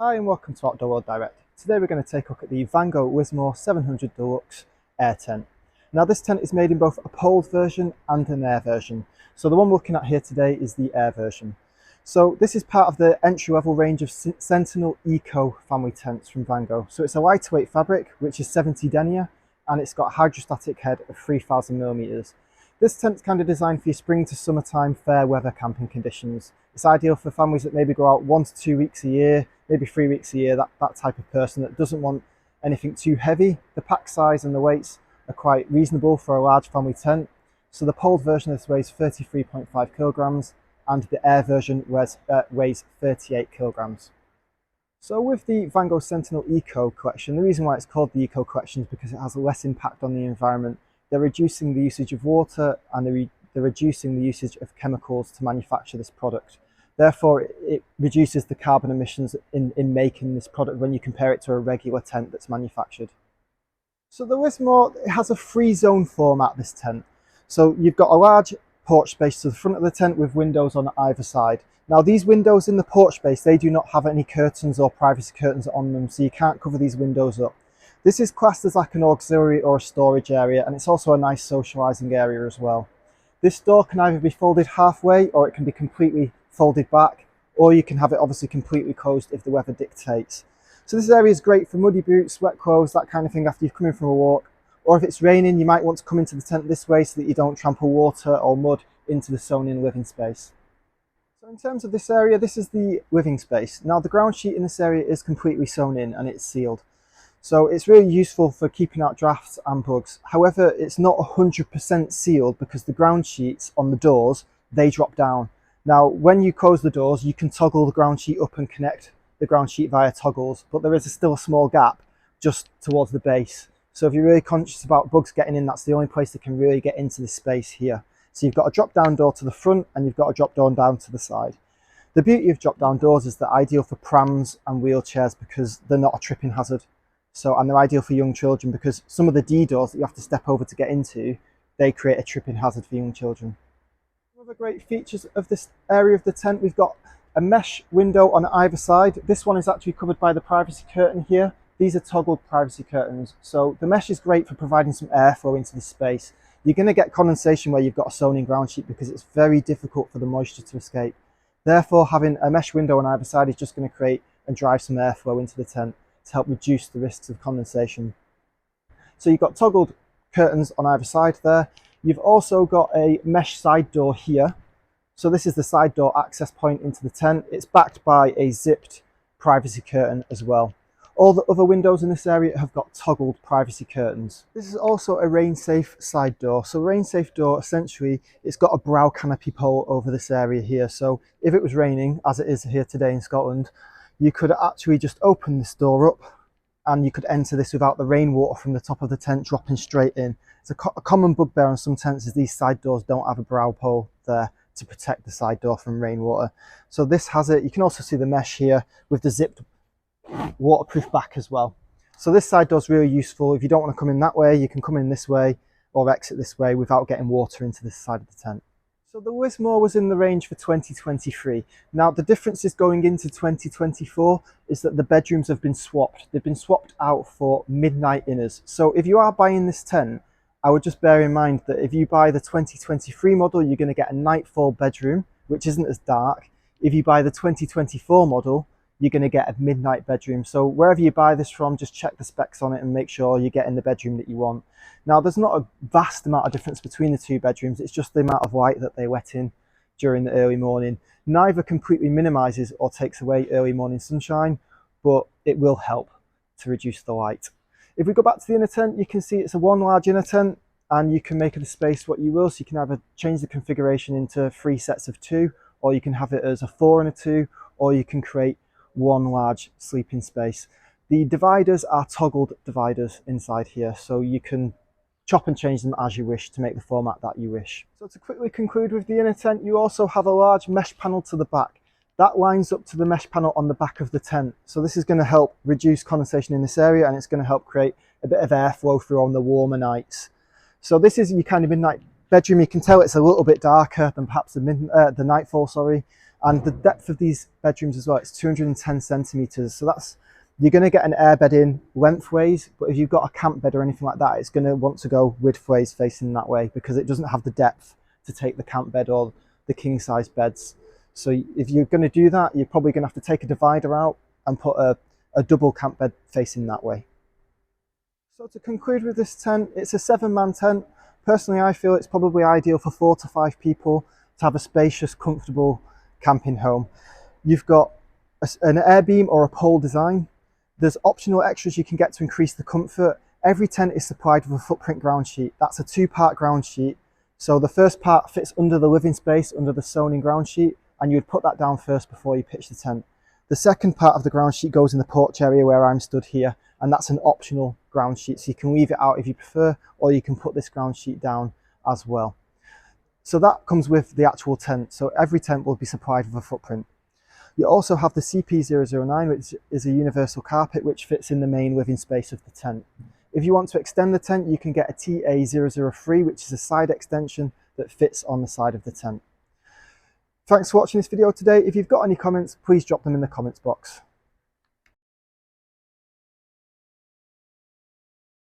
Hi and welcome to Outdoor World Direct. Today we're going to take a look at the Vango Lismore 700 Deluxe Air Tent. Now this tent is made in both a poled version and an air version. So the one we're looking at here today is the air version. So this is part of the entry-level range of Sentinel Eco family tents from Vango. So it's a lightweight fabric, which is 70 denier, and it's got a hydrostatic head of 3000mm. This tent's kind of designed for your spring to summertime fair weather camping conditions. It's ideal for families that maybe go out 1 to 2 weeks a year, maybe 3 weeks a year, that type of person that doesn't want anything too heavy. The pack size and the weights are quite reasonable for a large family tent. So the poled version of this weighs 33.5 kilograms and the air version weighs 38 kilograms. So with the Vango Sentinel Eco collection, the reason why it's called the Eco collection is because it has less impact on the environment. They're reducing the usage of water and they're reducing the usage of chemicals to manufacture this product. Therefore, it reduces the carbon emissions in making this product when you compare it to a regular tent that's manufactured. So the Lismore, it has a 3-zone format, this tent. So you've got a large porch space to the front of the tent with windows on either side. Now these windows in the porch space, they do not have any curtains or privacy curtains on them, so you can't cover these windows up. This is classed as like an auxiliary or a storage area, and it's also a nice socializing area as well. This door can either be folded halfway or it can be completely folded back, or you can have it obviously completely closed if the weather dictates. So this area is great for muddy boots, wet clothes, that kind of thing after you've come in from a walk. Or if it's raining, you might want to come into the tent this way so that you don't trample water or mud into the sewn-in living space. So in terms of this area, this is the living space. Now the ground sheet in this area is completely sewn in and it's sealed. So it's really useful for keeping out drafts and bugs. However, it's not 100% sealed because the ground sheets on the doors, they drop down. Now, when you close the doors, you can toggle the ground sheet up and connect the ground sheet via toggles, but there is still a small gap just towards the base. So if you're really conscious about bugs getting in, that's the only place that can really get into this space here. So you've got a drop down door to the front and you've got a drop down to the side. The beauty of drop down doors is they're ideal for prams and wheelchairs because they're not a tripping hazard. And they're ideal for young children because some of the D doors that you have to step over to get into, they create a tripping hazard for young children. One of the great features of this area of the tent, we've got a mesh window on either side. This one is actually covered by the privacy curtain here. These are toggled privacy curtains. So the mesh is great for providing some airflow into this space. You're going to get condensation where you've got a sewn-in ground sheet because it's very difficult for the moisture to escape. Therefore, having a mesh window on either side is just going to create and drive some airflow into the tent to help reduce the risks of condensation. So you've got toggled curtains on either side there. You've also got a mesh side door here. So this is the side door access point into the tent. It's backed by a zipped privacy curtain as well. All the other windows in this area have got toggled privacy curtains. This is also a rain-safe side door. So rain-safe door, essentially, it's got a brow canopy pole over this area here. So if it was raining, as it is here today in Scotland, you could actually just open this door up and you could enter this without the rainwater from the top of the tent dropping straight in. It's a common bugbear on some tents is these side doors don't have a brow pole there to protect the side door from rainwater. So this has it. You can also see the mesh here with the zipped waterproof back as well. So this side door is really useful. If you don't want to come in that way, you can come in this way or exit this way without getting water into this side of the tent. So the Lismore was in the range for 2023. Now the differences going into 2024 is that the bedrooms have been swapped. They've been swapped out for midnight inners. So if you are buying this tent, I would just bear in mind that if you buy the 2023 model, you're going to get a nightfall bedroom, which isn't as dark. If you buy the 2024 model, you're going to get a midnight bedroom. So wherever you buy this from, just check the specs on it and make sure you're getting the bedroom that you want. Now there's not a vast amount of difference between the two bedrooms, it's just the amount of light that they let in during the early morning. Neither completely minimises or takes away early morning sunshine, but it will help to reduce the light. If we go back to the inner tent, you can see it's a one large inner tent, and you can make the space what you will. So you can either change the configuration into 3 sets of 2, or you can have it as a 4 and a 2, or you can create one large sleeping space. The dividers are toggled dividers inside here, so you can chop and change them as you wish to make the format that you wish. So to quickly conclude with the inner tent, you also have a large mesh panel to the back. That lines up to the mesh panel on the back of the tent. So this is going to help reduce condensation in this area, and it's going to help create a bit of airflow through on the warmer nights. So this is your kind of midnight bedroom. You can tell it's a little bit darker than perhaps the nightfall, sorry. And the depth of these bedrooms as well, it's 210 centimeters. So that's, you're going to get an air bed in lengthways, but if you've got a camp bed or anything like that, it's going to want to go widthways facing that way because it doesn't have the depth to take the camp bed or the king size beds. So if you're going to do that, you're probably going to have to take a divider out and put a double camp bed facing that way. So to conclude with this tent, it's a 7-man tent. Personally, I feel it's probably ideal for 4 to 5 people to have a spacious, comfortable camping home. You've got an Airbeam or a pole design. There's optional extras you can get to increase the comfort. Every tent is supplied with a footprint ground sheet. That's a 2-part ground sheet. So the first part fits under the living space, under the sewn in ground sheet, and you would put that down first before you pitch the tent. The second part of the ground sheet goes in the porch area where I'm stood here, and that's an optional ground sheet. So you can leave it out if you prefer, or you can put this ground sheet down as well. So that comes with the actual tent. So every tent will be supplied with a footprint. You also have the CP009, which is a universal carpet, which fits in the main living space of the tent. If you want to extend the tent, you can get a TA003, which is a side extension that fits on the side of the tent. Thanks for watching this video today. If you've got any comments, please drop them in the comments box.